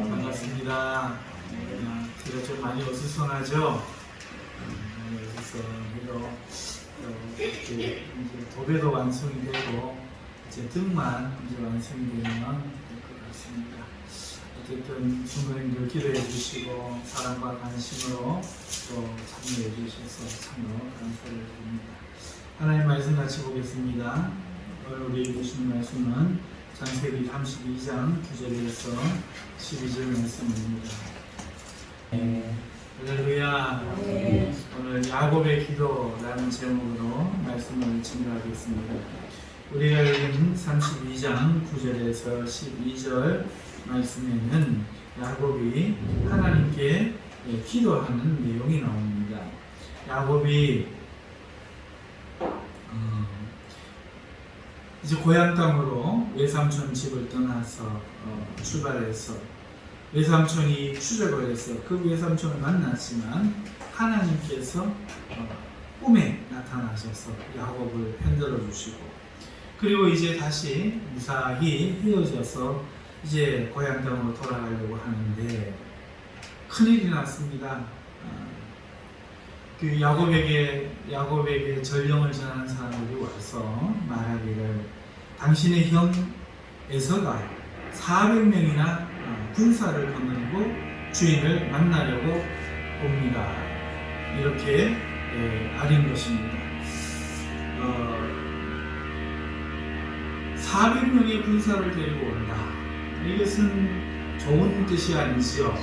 반갑습니다. 제가 좀 많이 어수선하죠? 많이 어수선해도 이렇게 이제 도배도 완성이 되고 이제 등만 이제 완성이 되면 될 것 같습니다. 어쨌든 주님들 기도해 주시고 사랑과 관심으로 또 참여해 주셔서 참으로 감사를 드립니다. 하나님 말씀 같이 보겠습니다. 오늘 우리 보시는 말씀은 창세기 32장 9절에서 12절 말씀입니다. 할렐루야. 오늘 야곱의 기도라는 제목으로 말씀을 증거하겠습니다. 우리가 읽은 32장 9절에서 12절 말씀에는 야곱이 하나님께 기도하는 내용이 나옵니다. 야곱이 이제 고향 땅으로 외삼촌 집을 떠나서 출발해서 외삼촌이 추적을 해서 그 외삼촌을 만났지만 하나님께서 꿈에 나타나셔서 야곱을 편들어 주시고 그리고 이제 다시 무사히 헤어져서 이제 고향 땅으로 돌아가려고 하는데 큰일이 났습니다. 그 야곱에게 전령을 전하는 사람들이 와서 말하기를 당신의 형 에서가 400명이나 군사를 거느리고 주인을 만나려고 옵니다. 이렇게 알린 것입니다. 400명의 군사를 데리고 온다. 이것은 좋은 뜻이 아니지요.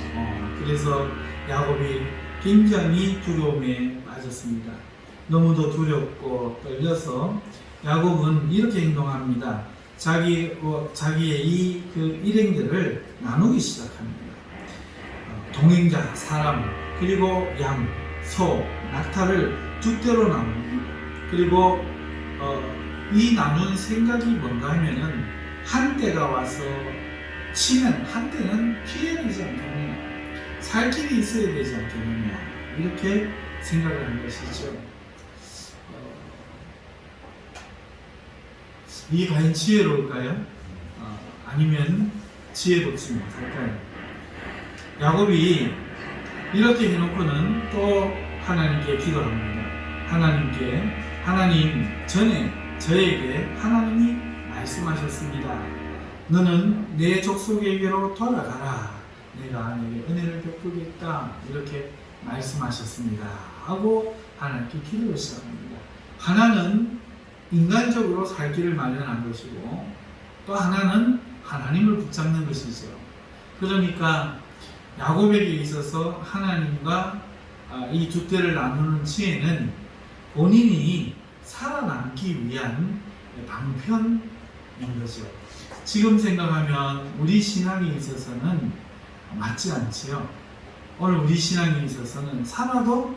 그래서 야곱이 굉장히 두려움에 빠졌습니다. 너무도 두렵고 떨려서 야곱은 이렇게 행동합니다. 자기의 이 일행들을 나누기 시작합니다. 동행자, 사람, 그리고 양, 소, 낙타를 두 대로 나눕니다. 그리고 이 나눈 생각이 뭔가 하면은 한 대가 와서 치면 한 대는 피해야 되지 않겠느냐, 살 길이 있어야 되지 않겠느냐, 이렇게 생각을 한 것이죠. 이게 과연 지혜로울까요? 아니면 지혜롭지 못할까요? 야곱이 이렇게 해놓고는 또 하나님께 기도합니다. 하나님 전에 저에게 하나님이 말씀하셨습니다. 너는 내 족속에게로 돌아가라. 내가 너에게 은혜를 베푸겠다. 이렇게 말씀하셨습니다. 하고 하나님께 기도를 시작합니다. 하나는 인간적으로 살 길을 마련한 것이고 또 하나는 하나님을 붙잡는 것이죠. 그러니까 야곱에게 있어서 하나님과 이 두 때를 나누는 지혜는 본인이 살아남기 위한 방편인 거죠. 지금 생각하면 우리 신앙에 있어서는 맞지 않지요. 오늘 우리 신앙에 있어서는 살아도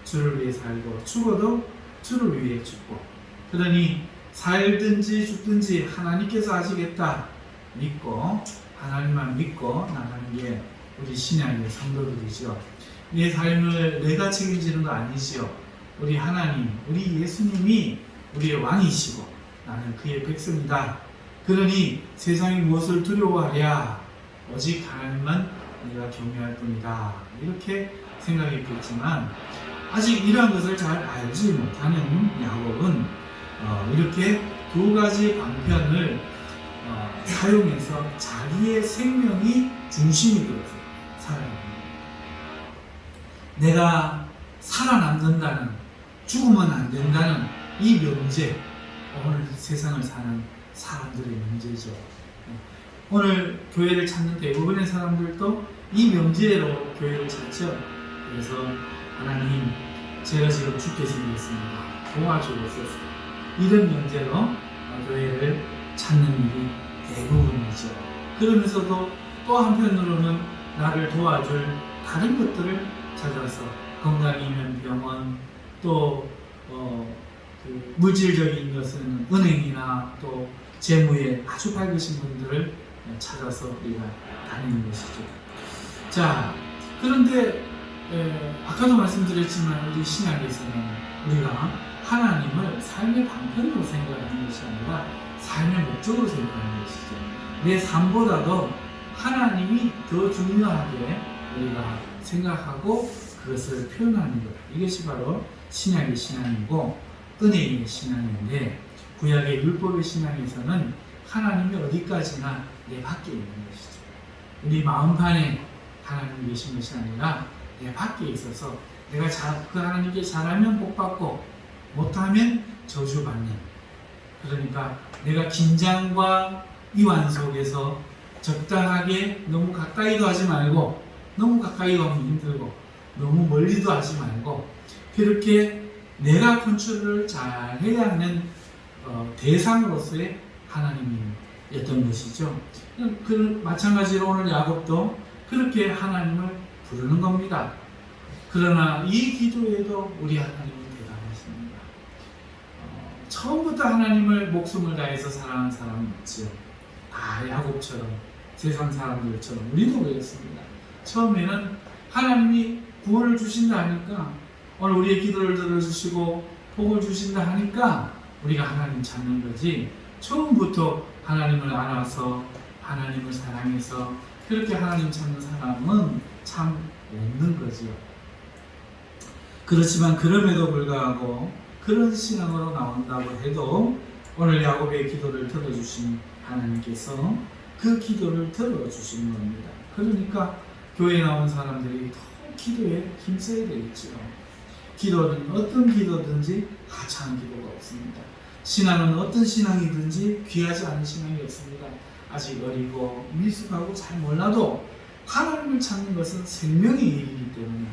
주를 위해 살고 죽어도 주를 위해 죽고, 그러니 살든지 죽든지 하나님께서 하시겠다 믿고 하나님만 믿고 나가는 게 우리 신앙의 성도들이죠. 내 삶을 내가 책임지는 거 아니지요. 우리 하나님, 우리 예수님이 우리의 왕이시고 나는 그의 백성이다. 그러니 세상이 무엇을 두려워하랴, 오직 하나님만 내가 경외할 뿐이다. 이렇게 생각했겠지만 아직 이러한 것을 잘 알지 못하는 야곱은 이렇게 두 가지 방편을 사용해서 자기의 생명이 중심이 되어서 살아갑니다. 내가 살아남는다는, 죽으면 안 된다는 이 명제, 오늘 세상을 사는 사람들의 명제죠. 오늘 교회를 찾는 대부분의 사람들도 이 명제로 교회를 찾죠. 그래서 하나님, 제가 지금 죽게 생겼습니다. 도와주옵소서. 이런 명제로 교회를 찾는 일이 대부분이죠. 그러면서도 또 한편으로는 나를 도와줄 다른 것들을 찾아서 건강이면 병원, 또 물질적인 것은 은행이나 또 재무에 아주 밝으신 분들을 찾아서 우리가 다니는 것이죠. 자, 그런데 아까도 말씀드렸지만 우리 신약에서는 우리가 하나님을 삶의 방편으로 생각하는 것이 아니라 삶의 목적으로 생각하는 것이죠. 내 삶보다도 하나님이 더 중요하게 우리가 생각하고 그것을 표현하는 것, 이것이 바로 신약의 신앙이고 은혜의 신앙인데, 구약의 율법의 신앙에서는 하나님이 어디까지나 내 밖에 있는 것이죠. 우리 마음판에 하나님이 계신 것이 아니라 내 밖에 있어서 내가 그 하나님께 잘하면 복받고 못하면 저주받는, 그러니까 내가 긴장과 이완 속에서 적당하게 너무 가까이도 하지 말고 너무 가까이 가면 힘들고 너무 멀리도 하지 말고 그렇게 내가 컨트롤을 잘 해야 하는 대상으로서의 하나님이었던 것이죠. 마찬가지로 오늘 야곱도 그렇게 하나님을 부르는 겁니다. 그러나 이 기도에도 우리 하나님은 대단하십니다. 처음부터 하나님을 목숨을 다해서 사랑하는 사람은 없지요. 다 야곱처럼, 세상 사람들처럼 우리도 그랬습니다. 처음에는 하나님이 구원을 주신다 하니까, 오늘 우리의 기도를 들어주시고 복을 주신다 하니까 우리가 하나님 찾는 거지, 처음부터 하나님을 알아서 하나님을 사랑해서 그렇게 하나님 찾는 사람은 참 없는 거지요. 그렇지만 그럼에도 불구하고 그런 신앙으로 나온다고 해도 오늘 야곱의 기도를 들어주신 하나님께서 그 기도를 들어주시는 겁니다. 그러니까 교회에 나온 사람들이 더 기도에 힘써야 되겠죠. 기도는 어떤 기도든지 하찮은 기도가 없습니다. 신앙은 어떤 신앙이든지 귀하지 않은 신앙이 없습니다. 아직 어리고 미숙하고 잘 몰라도 하나님을 찾는 것은 생명의 일이기 때문에,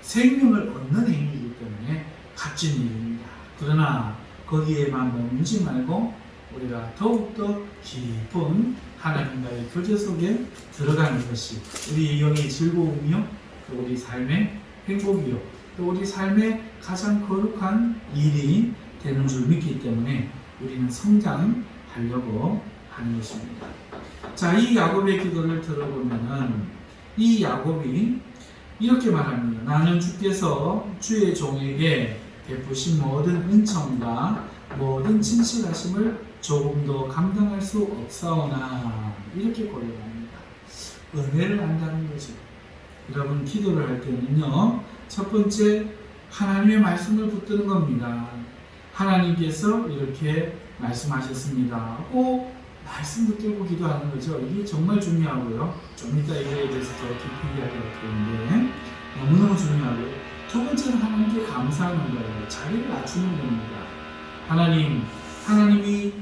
생명을 얻는 행위이기 때문에 값진 일입니다. 그러나 거기에만 머물지 말고 우리가 더욱더 깊은 하나님과의 교제 속에 들어가는 것이 우리 영의 즐거움이요, 또 우리 삶의 행복이요, 또 우리 삶의 가장 거룩한 일이 되는 줄 믿기 때문에 우리는 성장하려고 하는 것입니다. 자, 이 야곱의 기도를 들어보면은 이 야곱이 이렇게 말합니다. 나는 주께서 주의 종에게 베푸신 모든 은총과 모든 진실하심을 조금도 감당할 수 없사오나, 이렇게 고백합니다. 은혜를 안다는 거죠. 여러분, 기도를 할 때는요, 첫 번째 하나님의 말씀을 붙드는 겁니다. 하나님께서 이렇게 말씀하셨습니다 하고 말씀 붙들고 기도하는 거죠. 이게 정말 중요하고요. 좀 이따 이거에 대해서 더 깊이 이야기할 텐데 너무너무 중요하고요. 두 번째는 하나님께 감사하는 거예요. 자기를 낮추는 겁니다. 하나님이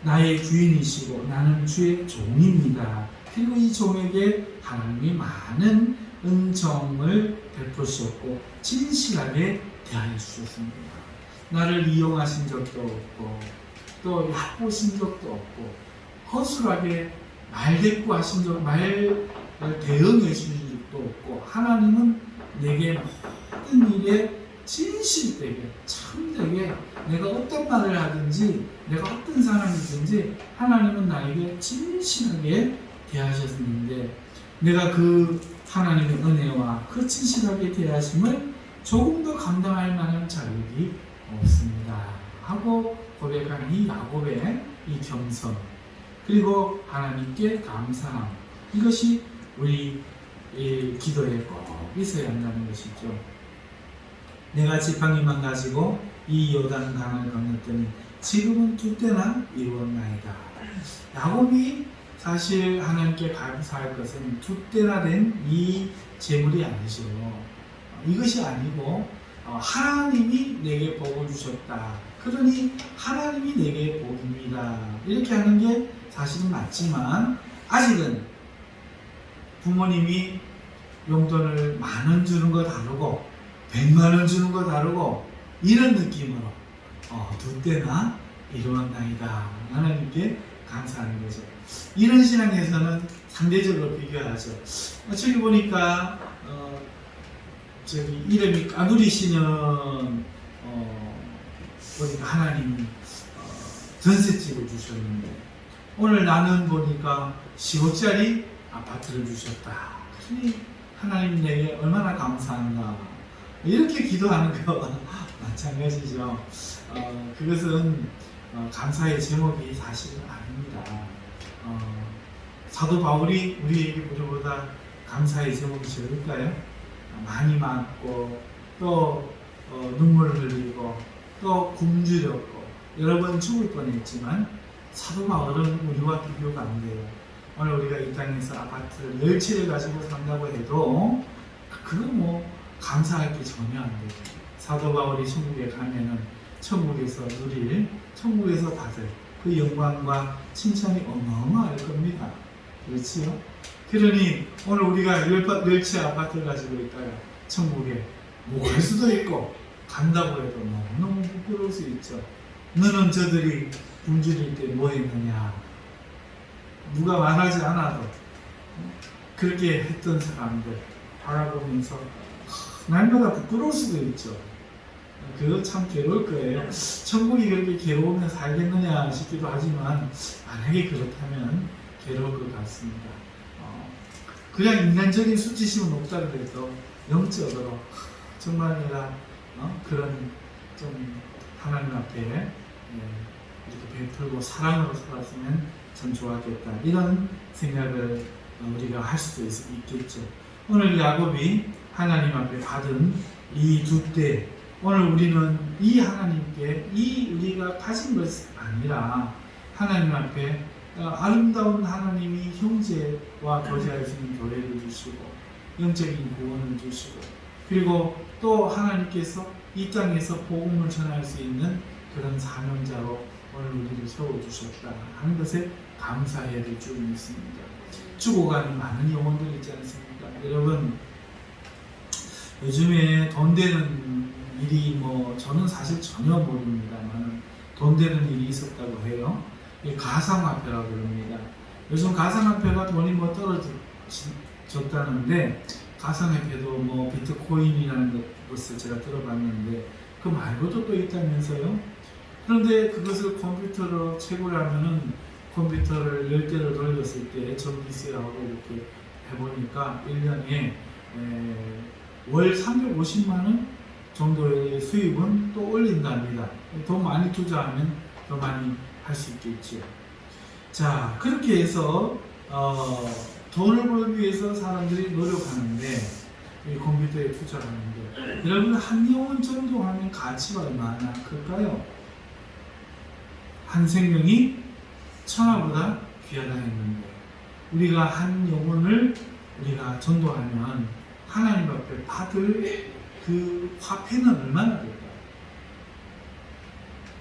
나의 주인이시고 나는 주의 종입니다. 그리고 이 종에게 하나님이 많은 은총을 베푸셨고 진실하게 대하여 주셨습니다. 나를 이용하신 적도 없고 또 얕보신 적도 없고 허술하게 말대꾸하신 적, 말 대응해 주신 적도 없고, 하나님은 내게 모든 일에 진실되게 참되게 내가 어떤 말을 하든지 내가 어떤 사람이든지 하나님은 나에게 진실하게 대하셨는데 내가 그 하나님의 은혜와 그 진실하게 대하심을 조금 더 감당할 만한 자격이 없습니다 하고 고백한 이 야곱의 이 겸손, 그리고 하나님께 감사함, 이것이 우리 기도에 꼭 있어야 한다는 것이죠. 내가 지팡이만 가지고 이 요단 강을 건넜더니 지금은 두 때나 이루었나이다. 야곱이 사실 하나님께 감사할 것은 두 때나 된 이 재물이 아니죠. 이것이 아니고 하나님이 내게 복을 주셨다. 그러니 하나님이 내게 복입니다. 이렇게 하는 게 사실은 맞지만 아직은 부모님이 용돈을 10,000원 주는 거 다르고 100만 원 주는 거 다르고 이런 느낌으로 두 때나 이루었나이다. 하나님께 감사하는 거죠. 이런 신앙에서는 상대적으로 비교하죠. 저기 보니까 저기 이름이 까누리시는 보니까 하나님이 전셋집을 주셨는데 오늘 나는 보니까 10억짜리 아파트를 주셨다. 그러니 하나님 내게 얼마나 감사한가. 이렇게 기도하는 거 마찬가지죠. 그것은 감사의 제목이 사실은 아닙니다. 사도 바울이 우리에게 우리보다 감사의 제목이 적을까요? 많이 맞고 또 눈물을 흘리고 또 굶주렸고 여러 번 죽을 뻔했지만 사도 바울은 우리와 비교가 안 돼요. 오늘 우리가 이 땅에서 아파트를 10채를 가지고 산다고 해도 그건 뭐 감사할 게 전혀 안 돼요. 사도 바울이 천국에 가면은 천국에서 누릴, 천국에서 받을 그 영광과 칭찬이 어마어마할 겁니다. 그렇지요? 그러니 오늘 우리가 10채 아파트를 가지고 있다가 천국에 못 갈 수도 있고 간다고 해도 너무 부끄러울 수 있죠. 너는 저들이 굶주릴 때 뭐 했느냐? 누가 말하지 않아도 그렇게 했던 사람들 바라보면서 날마다 부끄러울 수도 있죠. 그거 참 괴로울 거예요. 천국이 그렇게 괴로우면 살겠느냐 싶기도 하지만 만약에 그렇다면 괴로울 것 같습니다. 그냥 인간적인 수치심은 없다 그래도 영적으로 정말 내가 그런 좀 하나님 앞에 이렇게 베풀고 사랑으로 살았으면 참 좋았겠다 이런 생각을 우리가 할 수도 있겠죠. 오늘 야곱이 하나님 앞에 받은 이 두 때 오늘 우리는 이 하나님께 이 우리가 가진 것이 아니라 하나님 앞에 아름다운 하나님이 형제와 교제할 수 있는 교회를 주시고 영적인 구원을 주시고 그리고 또 하나님께서 이 땅에서 복음을 전할 수 있는 그런 사명자로 오늘 우리를 세워주셨다 하는 것에 감사해야 될 줄 믿습니다. 죽어가는 많은 영혼들 있지 않습니까? 여러분 요즘에 돈 되는 일이 뭐 저는 사실 전혀 모릅니다만 돈 되는 일이 있었다고 해요. 가상화폐라고 그럽니다. 요즘 가상화폐가 돈이 뭐 떨어졌다는데 가상화폐도 뭐 비트코인이라는 것을 제가 들어봤는데 그 말고도 또 있다면서요. 그런데 그것을 컴퓨터로 채굴 하면은 컴퓨터를 10대를 돌렸을 때 전기세하고 이렇게 해보니까 1년에 월 350만원 정도의 수입은 또 올린답니다. 더 많이 투자하면 더 많이 할 수 있겠죠. 자, 그렇게 해서 돈을 벌기 위해서 사람들이 노력하는데 이 컴퓨터에 투자하는데 여러분 한 영혼 정도 하면 가치가 얼마나 클까요? 한 생명이 천하보다 귀하다 했는데 우리가 한 영혼을 우리가 전도하면 하나님 앞에 받을 그 화폐는 얼마나 될까요?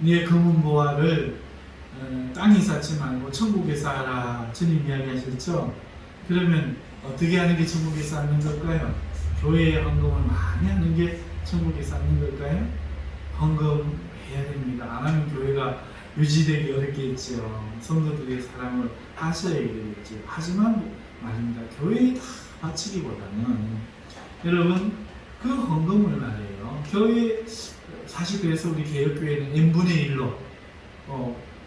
네 금은 보화를 땅에 쌓지 말고 천국에 쌓아라 주님 이야기하셨죠? 그러면 어떻게 하는 게 천국에 쌓는 걸까요? 교회에 헌금을 많이 하는 게 천국에 쌓는 걸까요? 헌금해야 됩니다. 안 하면 교회가 유지되기 어렵겠죠. 성도들의 사랑을 하셔야 되겠죠. 하지만 말입니다. 교회에 다 바치기보다는 여러분 그 헌금을 말이에요. 교회 사실 그래서 우리 개혁교회는 n분의 1로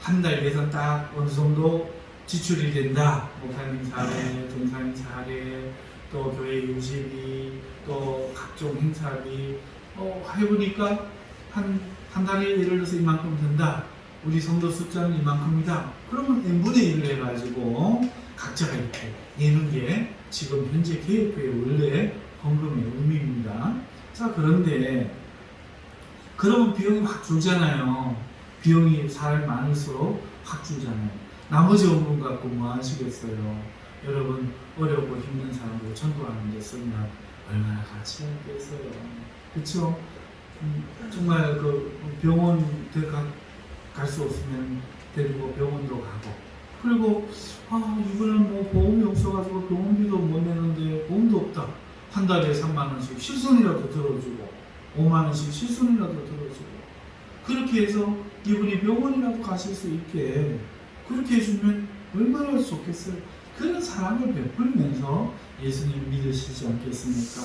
한 달 예산 딱 어느 정도 지출이 된다. 목사님 사례, 동사님 사례, 또 교회 유지비, 또 각종 행사비 해보니까 한 달에 예를 들어서 이만큼 든다. 우리 성도 숫자는 이만큼이다. 그러면 n분의 1을 해가지고 각자가 이렇게 내는 게 지금 현재 개혁교회 원래 헌금의 의미입니다. 자, 그런데 그러면 비용이 확 줄잖아요. 비용이 사람이 많을수록 확 줄잖아요. 나머지 헌금 갖고 뭐 하시겠어요? 여러분 어렵고 힘든 사람들 전도하는 데 쓰면 얼마나 가치가 있겠어요. 그렇죠? 정말 그 병원 갈 수 없으면 데리고 병원도 가고 그리고 이번엔 뭐 보험이 없어가지고 병원비도 못 내는데 보험도 없다. 한 달에 3만원씩 실손이라도 들어주고 5만원씩 실손이라도 들어주고 그렇게 해서 이분이 병원이라도 가실 수 있게 그렇게 해주면 얼마나 좋겠어요. 그런 사랑을 베풀면서 예수님 믿으시지 않겠습니까?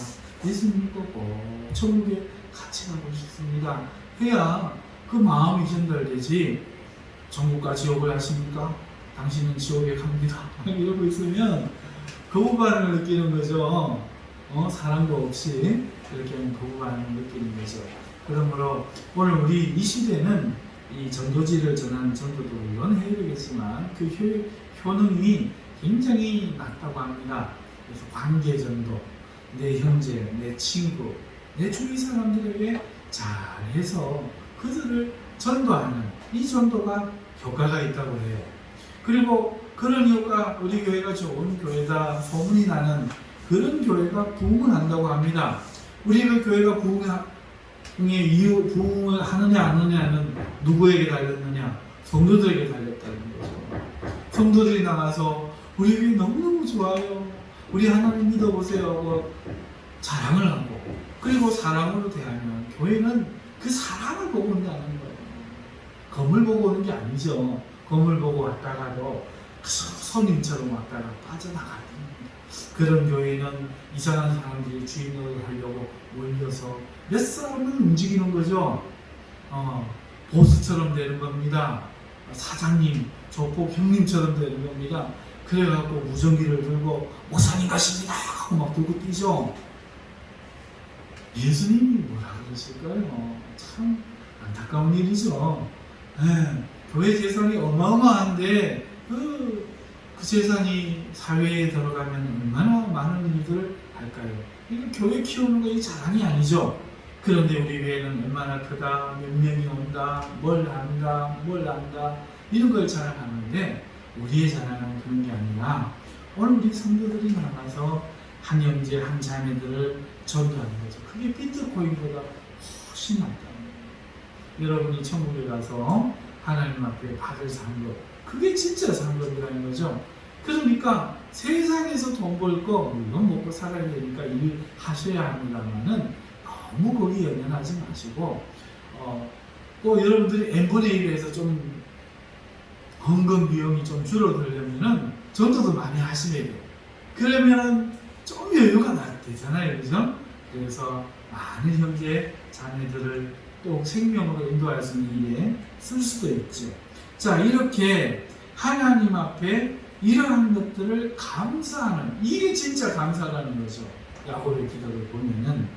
예수님 믿고 천국에 같이 가고 싶습니다 해야 그 마음이 전달되지. 천국과 지옥을 아십니까? 당신은 지옥에 갑니다 이러고 있으면 거부반응을 느끼는 거죠. 사랑도 없이 그렇게 하면 거부반응을 느끼는 거죠. 그러므로 오늘 우리 이 시대는 이 전도지를 전하는 전도도 물론 해야 되겠지만 그 효능이 굉장히 낮다고 합니다. 그래서 관계전도, 내 형제, 내 친구, 내 주위 사람들에게 잘해서 그들을 전도하는 이 전도가 효과가 있다고 해요. 그리고 그런 효과, 우리 교회가 좋은 교회다 소문이 나는 그런 교회가 부흥을 한다고 합니다. 우리가 교회가 부흥의 이유, 부흥을 하느냐 안 하느냐는 누구에게 달렸느냐? 성도들에게 달렸다는 거죠. 성도들이 나가서 우리 교회 너무너무 좋아요, 우리 하나님 믿어보세요 하고 자랑을 하고, 그리고 사랑으로 대하면 교회는 그 사랑을 보고 온다는 거예요. 건물 보고 오는 게 아니죠. 건물 보고 왔다가도 선임처럼 왔다가 빠져나가는 그런 교회는 이상한 사람들이 주인을 하려고 몰려서 몇 사람을 움직이는 거죠. 보스처럼 되는 겁니다. 사장님, 조폭 형님처럼 되는 겁니다. 그래갖고 무전기를 들고 목사님 가십니다 하고 막 들고 뛰죠. 예수님이 뭐라 그러실까요? 참 안타까운 일이죠. 교회 재산이 어마어마한데 그 재산이 사회에 들어가면 얼마나 많은 일들을 할까요? 이거 교회 키우는 거 이 자랑이 아니죠. 그런데 우리 교회는 얼마나 크다, 몇 명이 온다, 뭘 한다, 이런 걸 자랑하는데, 우리의 자랑은 그런 게 아니라 오늘 우리 성도들이 나가서 한 형제, 한 자매들을 전도하는 거죠. 그게 비트코인보다 훨씬 낫다. 여러분이 천국에 가서 하나님 앞에 받을 상급, 그게 진짜 상급이라는 거죠. 그러니까 세상에서 돈 벌 거 물론 먹고 살아야 되니까 일 하셔야 합니다만은 너무 거기 연연하지 마시고, 또 여러분들이 n분의 1에서 좀 헌금 비용이 좀 줄어들려면은 전도도 많이 하시면 돼요. 그러면은 좀 여유가 되잖아요, 그죠? 그래서 많은 형제 자매들을 또 생명으로 인도할 수 있는 일에 쓸 수도 있죠. 자, 이렇게 하나님 앞에 이러한 것들을 감사하는, 이게 진짜 감사라는 거죠. 야곱의 기도를 보면은.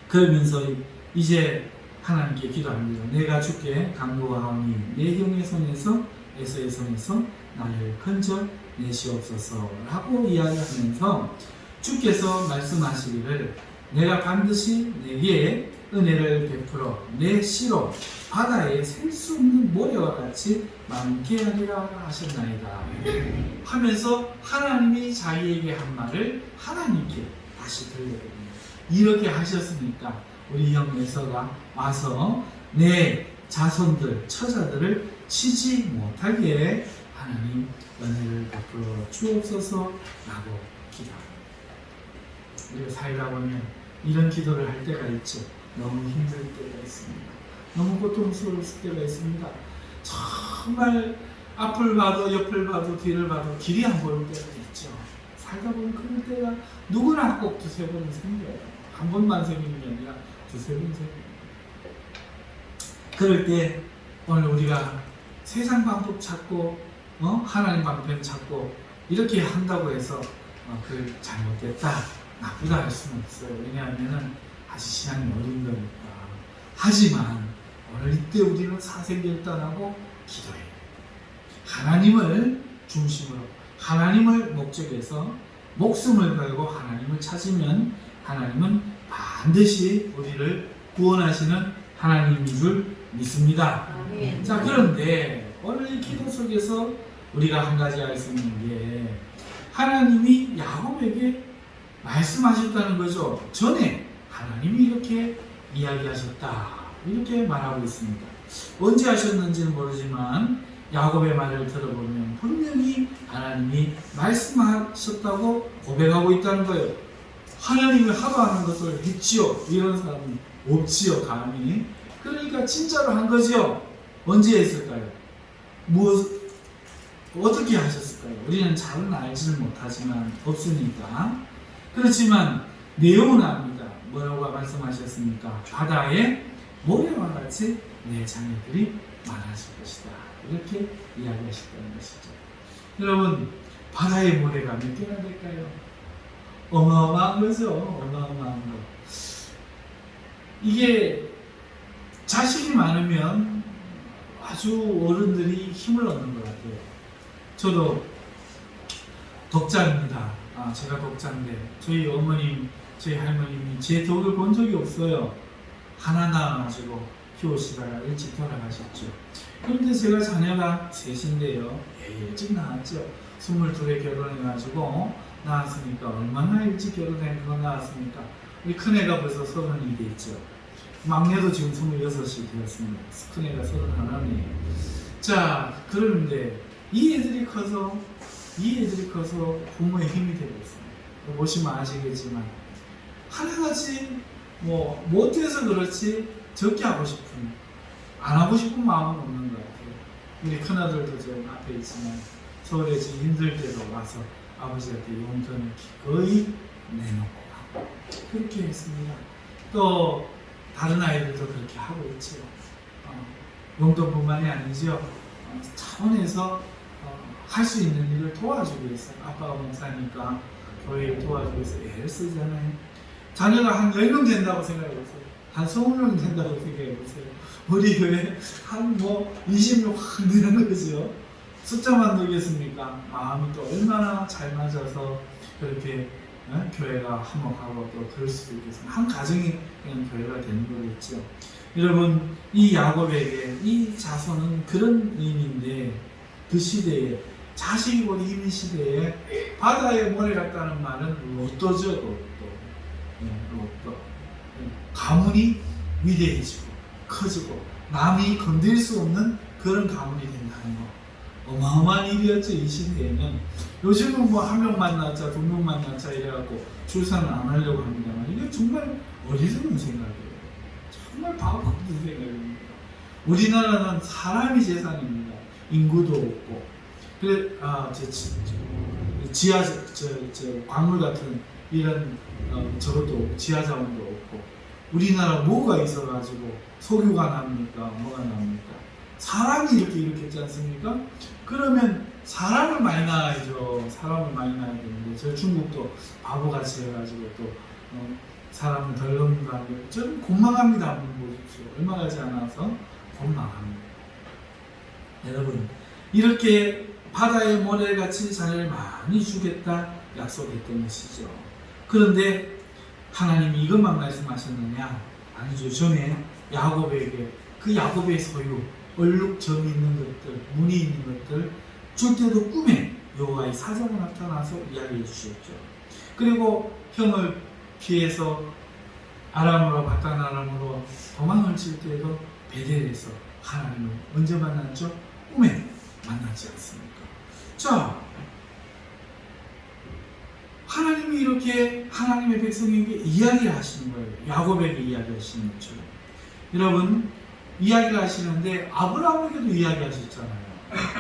그러면서 이제 하나님께 기도합니다. 내가 주께 간구하오니 내 형의 손에서 에서의 손에서 나를 건져 내시옵소서 라고 이야기하면서 주께서 말씀하시기를 내가 반드시 내게 은혜를 베풀어 내 씨로 바다에 셀 수 없는 모래와 같이 많게 하리라 하셨나이다 하면서 하나님이 자기에게 한 말을 하나님께 다시 들려드립니다. 이렇게 하셨으니까 우리 형 에서가 와서 내 자손들, 처자들을 치지 못하게 하나님 은혜를 베풀어 주옵소서 라고 기도합니다. 우리가 살다 보면 이런 기도를 할 때가 있죠. 너무 힘들 때가 있습니다. 너무 고통스러울 때가 있습니다. 정말 앞을 봐도 옆을 봐도 뒤를 봐도 길이 안 보일 때가 있죠. 살다 보면 그럴 때가 누구나 꼭 두세 번은 생겨요. 한 번만 생기는 게 아니라 두세 번 생깁니다. 그럴 때 오늘 우리가 세상 방법 찾고 하나님 방법 찾고 이렇게 한다고 해서 그 잘못됐다, 나쁘다 할 수는 없어요. 왜냐하면 아직 신앙이 어린 거니까. 하지만 오늘 이때 우리는 사생결단하고 기도해요. 하나님을 중심으로, 하나님을 목적에서 목숨을 걸고 하나님을 찾으면 하나님은 반드시 우리를 구원하시는 하나님인 줄 믿습니다. 아멘. 자, 그런데 오늘 이 기도 속에서 우리가 한 가지 알 수 있는 게 하나님이 야곱에게 말씀하셨다는 거죠. 전에 하나님이 이렇게 이야기하셨다, 이렇게 말하고 있습니다. 언제 하셨는지는 모르지만 야곱의 말을 들어보면 분명히 하나님이 말씀하셨다고 고백하고 있다는 거예요. 하나님이 하라는 것을 했지요, 이런 사람이 없지요, 감히. 그러니까 진짜로 한 거죠. 언제 했을까요? 어떻게 하셨을까요? 우리는 잘은 알지는 못하지만 없으니까. 그렇지만 내용은 압니다. 뭐라고 말씀하셨습니까? 바다에 모래와 같이 내 자녀들이 많아질 것이다, 이렇게 이야기하셨다는 것이죠. 여러분, 바다의 모래가 몇 개나 될까요? 어마어마한 거죠. 어마어마한 거. 이게 자식이 많으면 아주 어른들이 힘을 얻는 것 같아요. 저도 독자입니다. 제가 독자인데 저희 어머님, 저희 할머님이 제 덕을 본 적이 없어요. 하나 낳아가지고 키우시다가 일찍 돌아가셨죠. 그런데 제가 자녀가 셋인데요. 일찍 낳았죠. 22에 결혼해가지고 낳았으니까 얼마나 일찍 결혼해서 낳았습니까? 우리 큰애가 벌써 30이 됐죠. 막내도 지금 26이 되었습니다. 큰애가 31이에요. 자, 그런데 이 애들이 커서 부모의 힘이 되고 있습니다. 보시면 아시겠지만 하나같이 못해서 그렇지 적게 하고 싶은, 안 하고 싶은 마음은 없는 것 같아요. 우리 큰아들도 지금 앞에 있지만 서울에 지금 힘들 때도 와서 아버지한테 용돈을 기꺼이 내놓고 가고 그렇게 했습니다. 또 다른 아이들도 그렇게 하고 있죠. 용돈뿐만이 아니죠. 차원에서 할 수 있는 일을 도와주고 있어요. 아빠가 목사니까 교회를 도와주고 있어요. 애를 쓰잖아요. 자녀가 한 10명 된다고 생각해보세요. 한 20명 된다고 생각해보세요. 우리 교회 한 20명 확 되는 거죠. 숫자만 늘겠습니까? 마음이 또 얼마나 잘 맞아서 그렇게 교회가 화목하고 또 그럴 수도 있겠습니다. 한 가정이 그냥 교회가 되는 거겠죠. 여러분, 이 야곱에게 이 자손은 그런 의미인데 그 시대에 자식이고 힘인 시대에 바다의 모래 같다는 말은 로또죠. 로또. 가문이 위대해지고 커지고 남이 건들 수 없는 그런 가문이 된다는 거. 어마어마한 일이었죠. 이 시대에는. 요즘은 한 명 만났자, 두 명 만났자 이래갖고 출산을 안 하려고 합니다만 이게 정말 어리석은 생각이에요. 정말 바보 같은 생각입니다. 우리나라는 사람이 재산입니다. 인구도 없고. 그래, 광물 같은 이런 저것도 지하 자원도 없고. 우리나라 뭐가 있어가지고 석유가 납니까? 뭐가 납니까? 사람이 이렇게 일으켰지 않습니까? 그러면 사람을 많이 낳아야죠. 사람을 많이 낳아야 되는데 저 중국도 바보같이 해가지고 또 사람을 덜 넣는다는 게 저는 곤망합니다. 한번 보십시오. 얼마 가지 않아서 곤망합니다. 여러분, 이렇게 바다의 모래같이 자녀를 많이 주겠다 약속했던 것이죠. 그런데 하나님이 이것만 말씀하셨느냐? 아니죠. 전에 야곱에게 그 야곱의 소유, 얼룩점이 있는 것들, 문이 있는 것들 줄 때도 꿈에 여호와의 사자가 나타나서 이야기해 주셨죠. 그리고 형을 피해서 아람으로 바단 아람으로 도망을 칠 때도 베델에서 하나님을 언제 만났죠? 꿈에 만나지 않습니까? 자, 하나님이 이렇게 하나님의 백성에게 이야기를 하시는 거예요. 야곱에게 이야기하시는 것처럼. 여러분, 이야기를 하시는데 아브라함에게도 이야기하셨잖아요.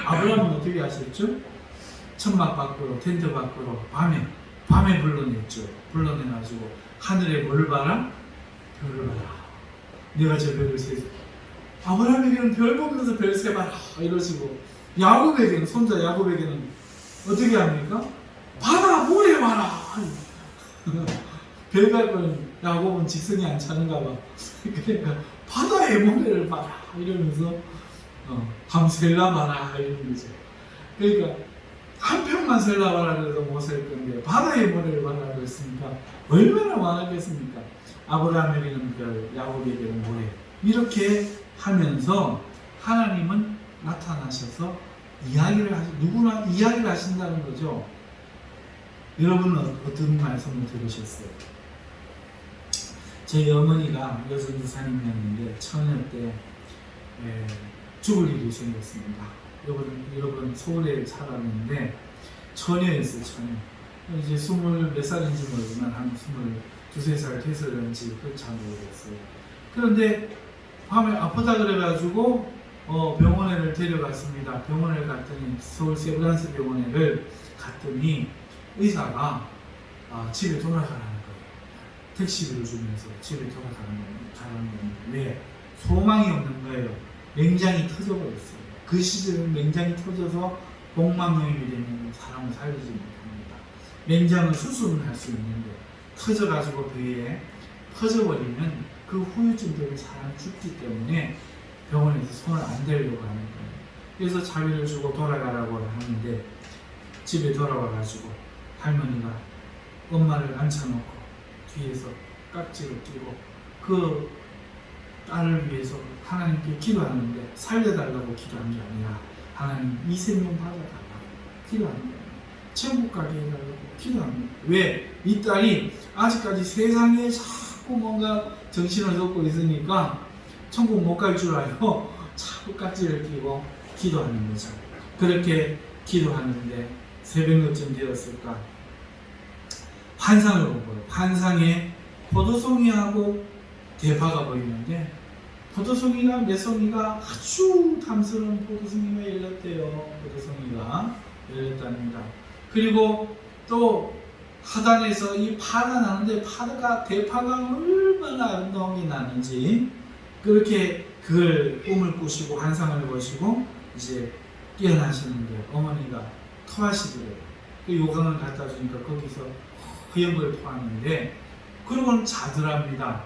아브라함은 어떻게 하셨죠? 천막 밖으로, 텐트 밖으로 밤에 불러냈죠. 불러내가지고 하늘에 뭘 봐라? 별을 봐라. 내가 저 별을 세서 아브라함에게는 별 보면서 별 세봐라 이러시고, 야곱에게는, 손자 야곱에게는 어떻게 합니까? 바다 모래 봐라. 별 갈 거는 야곱은 직성이 안 차는가 봐. 그러니까 바다의 모래를 봐라 이러면서 밤 셀라 봐라 이러는 거죠. 그러니까 한 편만 셀라 봐라 그래도 못 셀 건데 바다의 모래를 봐라 그랬으니까 얼마나 많았겠습니까? 아브라함에게는 별, 야곱에게는 모래. 이렇게 하면서 하나님은 나타나셔서 누구나 이야기를 하신다는 거죠. 여러분은 어떤 말씀을 들으셨어요? 저희 어머니가 여전도사님이었는데 처녀 때 죽을 일이 생겼습니다. 여러분 서울에 살았는데 처녀였어요. 처녀. 이제 20몇 살인지 모르지만 한 22~23살 돼서 그런지 그건 잘 모르겠어요. 그런데 밤에 아프다 그래가지고 병원에를 데려갔습니다. 병원에 갔더니 서울 세브란스 병원에를 갔더니 의사가 집에 돌아가라는 거예요. 택시비를 주면서 집에 돌아가라는 거예요. 왜? 소망이 없는 거예요. 맹장이 터져버렸어요. 그 시절은 맹장이 터져서 복막염이 되면 사람을 살리지 못합니다. 맹장은 수술은 할 수 있는데 터져가지고 배에 터져버리면 그 후유증 때문에 사람이 죽기 때문에 병원에서 손을 안 대려고 하는 거예요. 그래서 자비를 주고 돌아가라고 하는데 집에 돌아와가지고 할머니가 엄마를 앉혀놓고 뒤에서 깍지를 끼고 그 딸을 위해서 하나님께 기도하는데 살려달라고 기도한 게 아니라 하나님 이 생명 받아달라고 기도하는 거예요. 천국 가게 해달라고 기도합니다. 왜? 이 딸이 아직까지 세상에 자꾸 뭔가 정신을 쏟고 있으니까 천국 못 갈 줄 알고 자꾸 깍지를 끼고 기도하는 거죠. 그렇게 기도하는데 새벽 몇쯤 되었을까? 환상을 본 거예요. 환상에 포도송이하고 대파가 보이는데 포도송이가 매송이가 아주 탐스러운 포도송이가 열렸대요. 포도송이가 열렸답니다. 그리고 또 하단에서 이 파가 나는데 대파가 얼마나 아름다운 게 나는지 그렇게 그걸 꿈을 꾸시고 환상을 보시고 이제 깨어나시는데 어머니가 토하시더래요. 그 요강을 갖다 주니까 거기서 허연 걸 토하는데 그러고는 자더랍니다.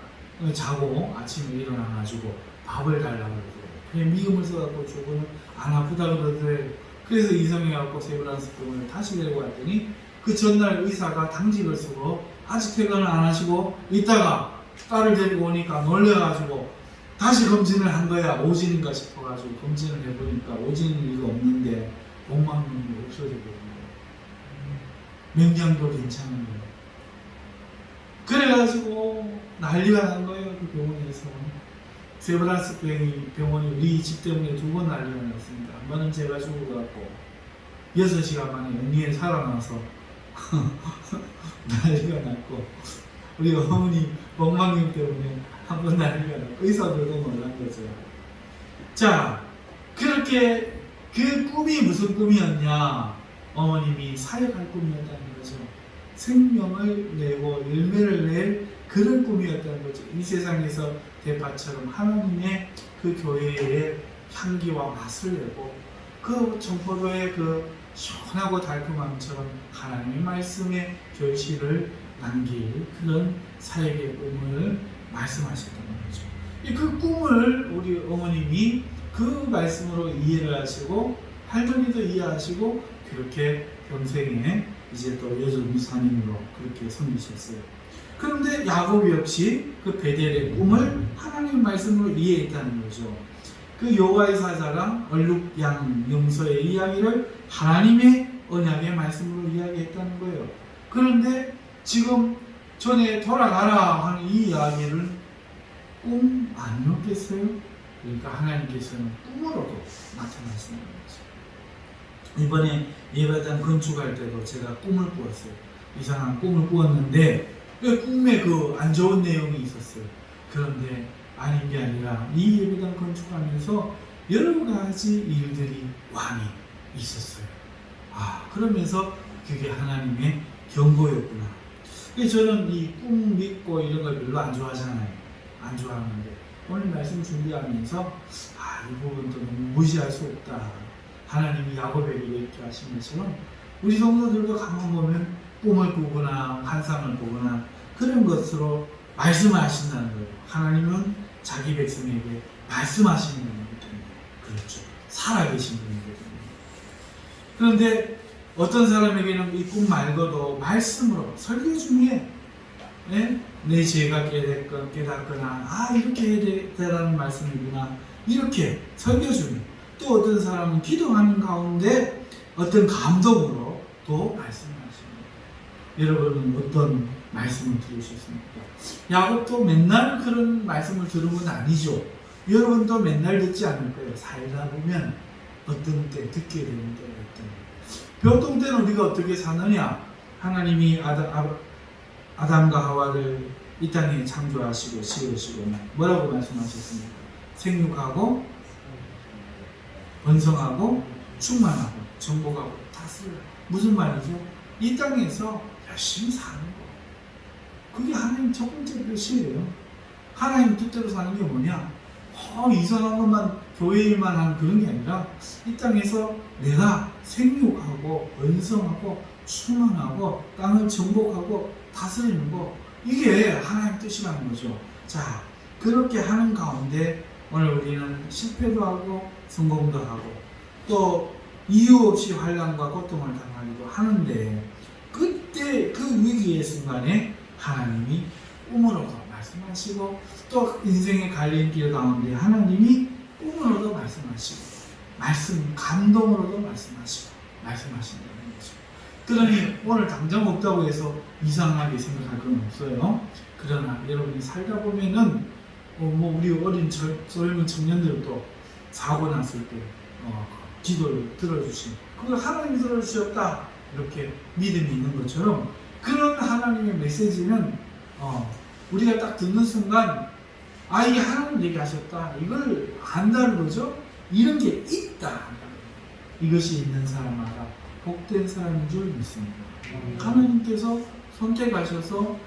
자고 아침에 일어나가지고 밥을 달라고 그러더래요. 그냥 미음을 써갖고 저거는 안 아프다 그러더래요. 그래서 이성해갖고 세브란스 병원을 다시 데리고 왔더니 그 전날 의사가 당직을 쓰고 아직 퇴근을 안 하시고 있다가 딸을 데리고 오니까 놀래가지고 다시 검진을 한 거야. 오진인가 싶어가지고 검진을 해보니까 오진은 이거 없는데 복막염이 없어져 버린 거예요. 명량도 괜찮은 거예요. 그래가지고 난리가 난 거예요. 그 병원에서. 세브란스 병원이 우리 집 때문에 2번 난리가 났습니다. 한 번은 제가 죽어갖고 6시간 만에 연희에 살아나서 난리가 났고 우리 어머니 복막염 때문에 한 번 난리가 났고 의사들도 놀란 거죠. 자, 그렇게 그 꿈이 무슨 꿈이었냐? 어머님이 사역할 꿈이었다는 거죠. 생명을 내고 열매를 낼 그런 꿈이었다는 거죠. 이 세상에서 대파처럼 하나님의 그 교회의 향기와 맛을 내고 그 청포도의 그 시원하고 달콤함처럼 하나님의 말씀의 결실을 남길 그런 사역의 꿈을 말씀하셨다는 거죠. 그 꿈을 우리 어머님이 그 말씀으로 이해를 하시고 할머니도 이해하시고 그렇게 평생에 이제 또 여전 산인으로 그렇게 섬기셨어요. 그런데 야곱 역시 그 베델의 꿈을 하나님의 말씀으로 이해했다는 거죠. 그 여호와의 사자가 얼룩양 염소의 이야기를 하나님의 언약의 말씀으로 이야기했다는 거예요. 그런데 지금 전에 돌아가라 하는 이 이야기를 꿈 아니었겠어요? 그러니까 하나님께서는 꿈으로도 나타나시는 거죠. 이번에 예배당 건축할 때도 제가 꿈을 꾸었어요. 이상한 꿈을 꾸었는데 꿈에 그 안 좋은 내용이 있었어요. 그런데 아닌 게 아니라 이 예배당 건축하면서 여러 가지 일들이 많이 있었어요. 그러면서 그게 하나님의 경고였구나. 저는 이 꿈 믿고 이런 걸 별로 안 좋아하잖아요. 안 좋아하는데 오늘 말씀 준비하면서 이 부분도 너무 무시할 수 없다. 하나님이 야곱에게 이렇게 하신 것처럼 우리 성도들도 가만 보면 꿈을 꾸거나 환상을 보거나 그런 것으로 말씀을 하신다는 거예요. 하나님은 자기 백성에게 말씀하시는 분이거든요. 그렇죠. 살아계신 분이거든요. 그런데 어떤 사람에게는 이 꿈 말고도 말씀으로 설교 중에 내 죄가 깨닫거나 이렇게 해야 되라는 말씀이구나 이렇게 설교 중에 또 어떤 사람은 기도하는 가운데 어떤 감동으로 또 말씀하십니다. 여러분은 어떤 말씀을 들으셨습니까? 야곱도 맨날 그런 말씀을 들은 건 아니죠. 여러분도 맨날 듣지 않을 거예요. 살다 보면 어떤 때 듣게 되는 때가 있다. 보통 때는 우리가 어떻게 사느냐? 하나님이 아담과 하와를 이 땅에 창조하시고 지으시고 뭐라고 말씀하셨습니까? 생육하고 번성하고 충만하고 정복하고 다스려. 무슨 말이죠? 이 땅에서 열심히 사는 거. 그게 하나님 첫 번째 뜻이에요. 하나님 뜻대로 사는 게 뭐냐? 이상한 것만 교회 일만 하는 그런 게 아니라 이 땅에서 내가 생육하고 번성하고 충만하고 땅을 정복하고 다스리는 거, 이게 하나님 뜻이라는 거죠. 자, 그렇게 하는 가운데 오늘 우리는 실패도 하고 성공도 하고 또 이유 없이 환난과 고통을 당하기도 하는데 그때 그 위기의 순간에 하나님이 꿈으로도 말씀하시고 또 인생의 갈림길 가운데 하나님이 꿈으로도 말씀하시고 감동으로도 말씀하신다는 거죠. 그러니 오늘 당장 없다고 해서 이상하게 생각할 건 없어요. 그러나 여러분이 살다 보면은 우리 어린 젊은 청년들도 사고 났을 때 기도를 들어주신 그걸 하나님이 들어주셨다 이렇게 믿음이 있는 것처럼 그런 하나님의 메시지는 우리가 딱 듣는 순간 이게 하나님 얘기하셨다 이걸 안다는 거죠. 이런 게 있다. 이것이 있는 사람마다 복된 사람인 줄 믿습니다. 하나님께서 선택하셔서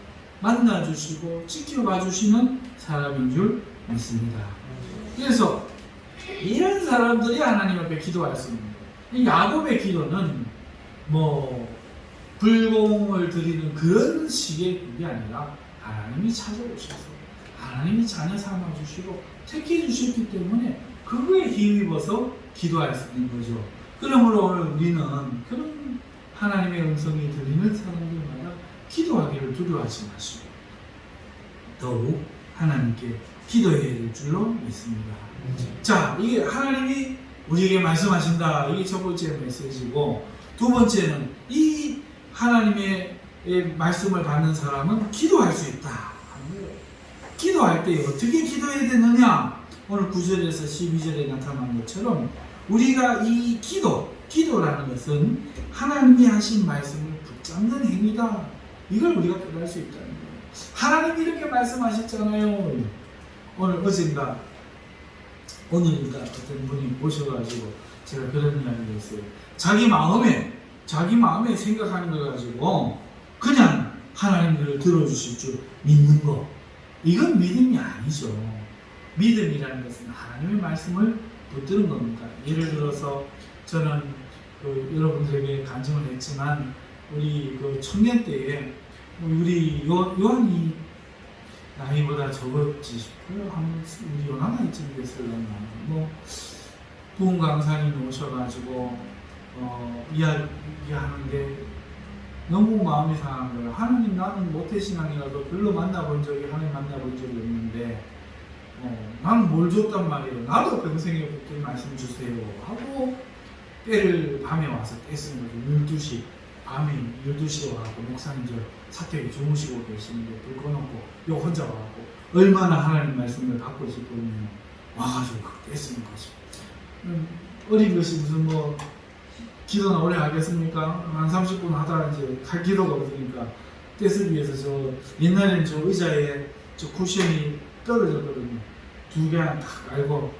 만나주시고 지켜봐주시는 사람인 줄 믿습니다. 그래서 이런 사람들이 하나님 앞에 기도할 수 있는 거예요. 야곱의 기도는 불공을 드리는 그런 식의 그게 아니라 하나님이 찾아오셔서 하나님이 자녀 삼아주시고 택해주셨기 때문에 그거에 힘입어서 기도할 수 있는 거죠. 그러므로 오늘 우리는 그런 하나님의 음성이 들리는 사람들마다 기도하기를 두려워하지 마시고 더욱 하나님께 기도해야 될 줄로 믿습니다. 자, 이게 하나님이 우리에게 말씀하신다. 이게 첫 번째 메시지고 두 번째는 이 하나님의 말씀을 받는 사람은 기도할 수 있다. 기도할 때 어떻게 기도해야 되느냐? 오늘 9절에서 12절에 나타난 것처럼 우리가 이 기도라는 것은 하나님이 하신 말씀을 붙잡는 행위다. 이걸 우리가 깨달을 수 있다는 거예요. 하나님이 이렇게 말씀하셨잖아요. 오늘인가 어떤 분이 오셔가지고 제가 그런 이야기를 했어요. 자기 마음에 생각하는 걸 가지고 그냥 하나님을 들어주실 줄 믿는 거. 이건 믿음이 아니죠. 믿음이라는 것은 하나님의 말씀을 붙드는 겁니다. 예를 들어서 저는 여러분들에게 간증을 했지만 우리 청년 때에 우리 요한이 나이보다 적었지 싶어요. 우리 요한아 이쯤 됐을려나 부흥 강사님이 오셔가지고 이야기하는데 너무 마음이 상한 거예요. 하나님 나는 모태신앙이라도 별로 하나님 만나본 적이 없는데 나는 뭘 줬단 말이에요. 나도 평생에 붙들 말씀 주세요 하고 때를 밤에 와서 뗐은 거죠. 12시 밤에 12시에 와갖고 목사님 저 사택에 주무시고 계시는데 불 꺼놓고 요 혼자 와갖고 얼마나 하나님 말씀을 받고 싶으면 와가지고 뗐은 거죠. 어린 것이 무슨 기도는 오래 하겠습니까? 한 30분 하다가 이제 할 기도가 없으니까 떼쓰기 위해서 옛날에는 저 의자에 저 쿠션이 떨어졌거든요. 두 개만 딱 깔고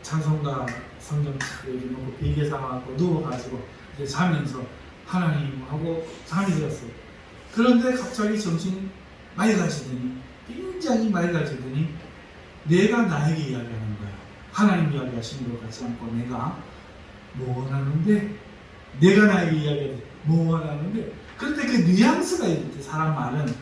찬송가 성경 딱 이렇게 놓고 베개 삼아갖고 누워가지고 이제 자면서 하나님하고 잠이 들었어요. 그런데 갑자기 정신이 맑아지더니 굉장히 맑아지더니 내가 나에게 이야기하는 거예요. 하나님 이야기하시는 것 같지 않고 내가 원하는데 내가 나에게 이야기하지 원하는데 그런데 그 뉘앙스가 있을 때 사람 말은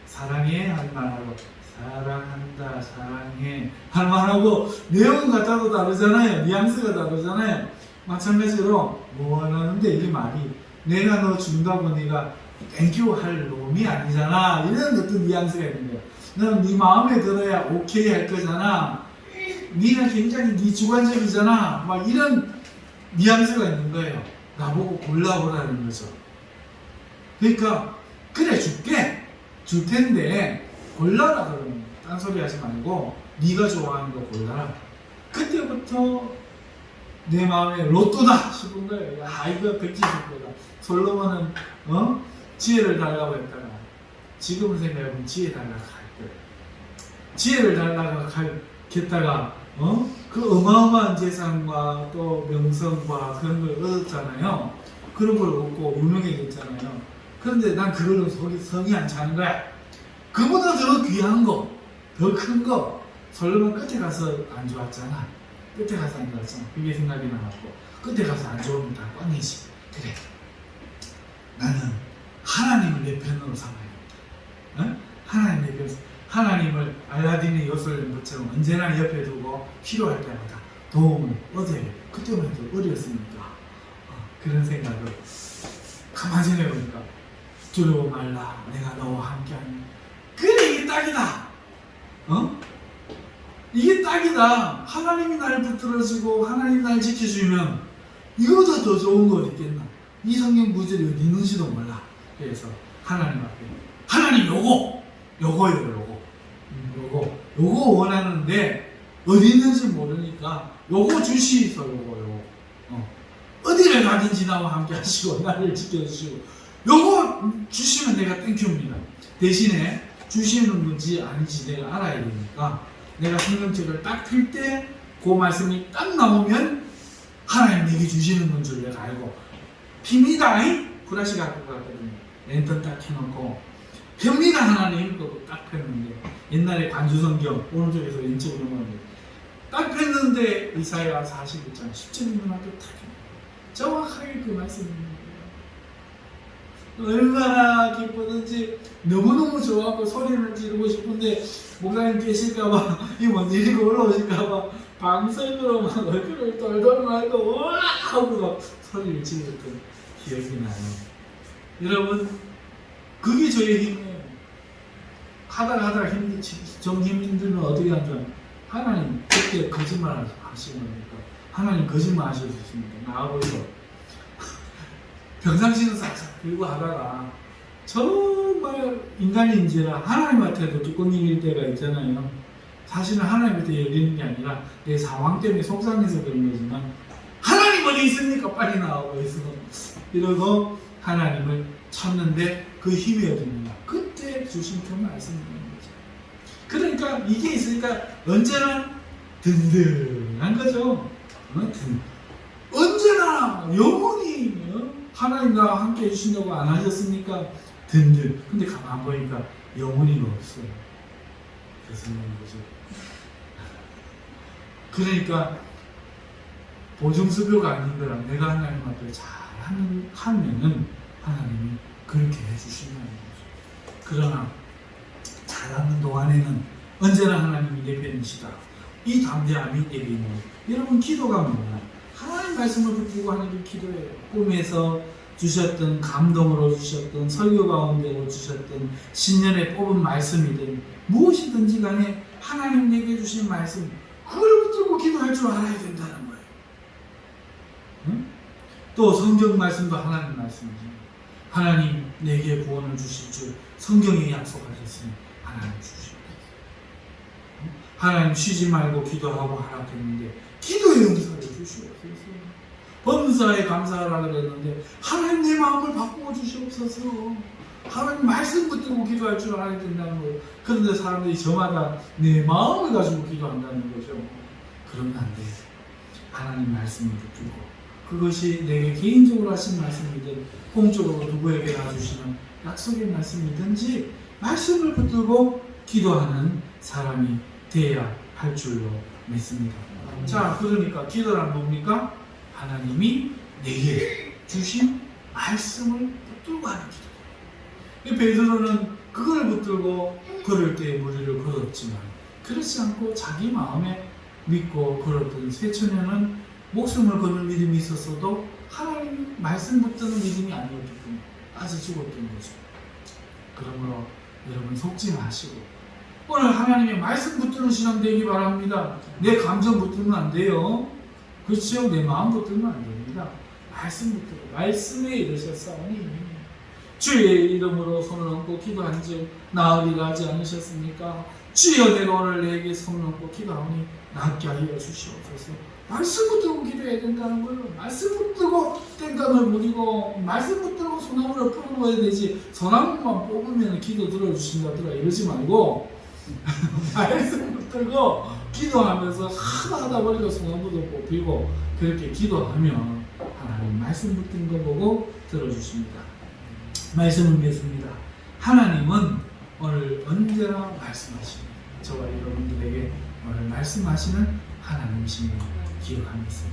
사랑해 하는 말하고 사랑한다 사랑해 하는 말하고 내용은 같아도 다르잖아요. 뉘앙스가 다르잖아요. 마찬가지로 원하는데 이게 말이 내가 너 준다고 네가 땡큐 할 놈이 아니잖아. 이런 어떤 뉘앙스가 있는 거예요. 너는 네 마음에 들어야 오케이 할 거잖아. 네가 굉장히 네 주관적이잖아. 막 이런 뉘앙스가 있는 거예요. 나보고 골라보라는 거죠. 그러니까 그래 줄게 줄 텐데 골라라 그러면 딴소리 하지 말고 네가 좋아하는 거 골라라. 그때부터 내 마음에 로또다 싶은 거예요. 야 이거 170%다. 솔로몬은 지혜를 달라고 했다가 지금은 생각해보면 지혜 달라고 할 거예요. 지혜를 달라고 했다가 그 어마어마한 재산과 또 명성과 그런 걸 얻었잖아요. 그런 걸 얻고 유명해졌잖아요. 그런데 난 그걸로 성이 안 차는 거야. 그보다 더 귀한 거, 더 큰 거, 솔로몬 끝에 가서 안 좋았잖아. 끝에 가서 안 좋았잖아. 그게 생각이 나갖고 끝에 가서 안 좋으면 다 꽝이지. 그래. 나는 하나님을 내 편으로 삼아야겠다. 하나님 내 편으로. 하나님을 알라딘의 요술램프처럼 언제나 옆에 두고 필요할 때마다 도움을 얻어요. 그때만 해도 어렸으니까. 그런 생각을 가만히 생각해보니까 두려워 말라 내가 너와 함께하니 그래 이게 딱이다. 이게 딱이다. 하나님이 날 붙들어주고 하나님이 날 지켜주면 이거보다 더 좋은 거 어디 있겠나. 이 성경 구절이 어디 있는지도 몰라. 그래서 하나님 앞에 하나님 요거요. 요거 원하는데 어디 있는지 모르니까 요거 주시소. 요거 어디를 가든지 나와 함께 하시고 나를 지켜주시고 요거 주시면 내가 땡큐입니다. 대신에 주시는 건지 아닌지 내가 알아야 되니까 내가 성경책을 딱 펼 때 그 말씀이 딱 나오면 하나님 내게 주시는 건 줄 내가 알고 핍니다. 브라시 갖고 갔거든요. 랜턴 딱 켜놓고 핍니다. 하나님 그거 딱 폈는데 옛날에 관주성경 오른쪽에서 왼쪽으로 넘어가는데 딱 폈는데 이사야 41장 10절이면 앞에 딱 정확하게 그 말씀입니다. 얼마나 기쁘든지 너무너무 좋아하고 소리를 지르고 싶은데 목사님 계실까봐 이거 뭔 일이고 올라오실까봐 방송으로 막 얼굴을 떨덜 말고 우와 하고 막 소리를 지르던 기억이 나요. 여러분 그게 저의 힘이에요. 하다가 좀 힘들면 어떻게 하죠? 하나님 그때 거짓말 하시는 겁니까? 하나님 거짓말 하셨습니까? 나와보이고 평상시는 싹싹 들고 하다가 정말 인간인지라 하나님한테도 뚜껑 열릴 때가 있잖아요. 사실은 하나님한테 열리는 게 아니라 내 상황 때문에 속상해서 그런 거지만 하나님 어디 있습니까? 빨리 나오고 있어. 이러고 하나님을 찾는데 그 힘이 어딥니까? 그때 주신 그 말씀인 거죠. 그러니까 이게 있으니까 언제나 든든한 거죠. 언제나 영원히 하나님 나와 함께 해주신다고 안 하셨습니까? 든든. 근데 가만 보니까 영혼이가 없어요. 그래서 그런 거죠. 그러니까 보증수표가 아닌 거라 내가 하나님 앞에 잘 하면은 하나님이 그렇게 해주신다는 거죠. 그러나 잘하는 동안에는 언제나 하나님이 내 편이시다. 이 담대함이 내게 있는 거예요. 여러분 기도가 뭐냐? 하나님 말씀을 붙들고 하는 게 기도예요. 꿈에서 주셨던 감동으로 주셨던 설교 가운데로 주셨던 신년에 뽑은 말씀이든 무엇이든지 간에 하나님 내게 주신 말씀 그걸 붙들고 기도할 줄 알아야 된다는 거예요. 응? 또 성경 말씀도 하나님 말씀이죠. 하나님 내게 구원을 주실 줄 성경에 약속하셨으니 하나님 주십니다. 하나님 쉬지 말고 기도하고 하라 했는데 기도의 용서를 주시옵소서. 범사에 감사하라 그랬는데 하나님 내 마음을 바꾸어 주시옵소서. 하나님 말씀 붙들고 기도할 줄 알아야 된다는 거예요. 그런데 사람들이 저마다 내 마음을 가지고 기도한다는 거죠. 그러면 안 돼요. 하나님 말씀을 붙들고 그것이 내게 개인적으로 하신 말씀이든 공적으로 누구에게 놔주시는 약속의 말씀이든지 말씀을 붙들고 기도하는 사람이 되어야 할 줄로 믿습니다. 자, 그러니까 기도란 뭡니까? 하나님이 내게 주신 말씀을 붙들고 하는 기도. 베드로는 그걸 붙들고 걸을 때 무리를 걸었지만 그렇지 않고 자기 마음에 믿고 걸었던 쇠처녀는 목숨을 거는 믿음이 있었어도 하나님 말씀 붙드는 믿음이 아니었기 때문에 아직 죽었던 거죠. 그러므로 여러분 속지 마시고 오늘 하나님의 말씀 붙드는 시간 되기 바랍니다. 내 감정 붙들면 안 돼요. 그렇죠? 내 마음 붙들면 안 됩니다. 말씀 붙들고 말씀에 이르셨사오니 주의 이름으로 손을 얹고 기도한즉 나으리라 하지 않으셨습니까? 주여 내가 오늘 내게 손을 얹고 기도하오니 낫게 하여 주시옵소서. 말씀 붙들고 기도해야 된다는 거예요. 말씀 붙들고 땡깡을 부리고 말씀 붙들고 소나무를 풀어놓아야 되지 소나무만 뽑으면 기도 들어주신다더라 이러지 말고 말씀 붙들고 기도하면서 하다 보니까 소나무도 뽑히고 그렇게 기도하면 하나님 말씀 붙든 거 보고 들어주십니다. 말씀을 맺습니다. 하나님은 오늘 언제나 말씀하십니다. 저와 여러분들에게 오늘 말씀하시는 하나님이심을 기억하면서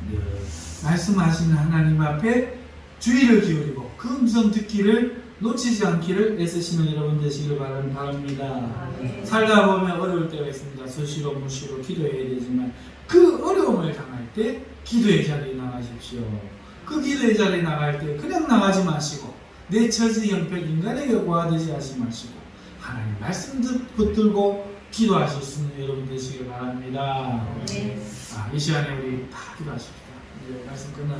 말씀하시는 하나님 앞에 주의를 기울이고 그 음성 듣기를 놓치지 않기를 애쓰시는 여러분 되시기를 바랍니다. 살다 보면 어려울 때가 있습니다. 수시로 무시로 기도해야 되지만 그 어려움을 당할 때 때 기도의 자리에 나가십시오. 그 기도의 자리에 나갈 때 그냥 나가지 마시고 내 처지 형편 인간에게 고하되지 하지 마시고 하나님 말씀 붙들고 기도하실 수 있는 여러분 되시길 바랍니다. 네. 이 시간에 우리 다 기도하십시다. 이제 말씀 끝났습니다.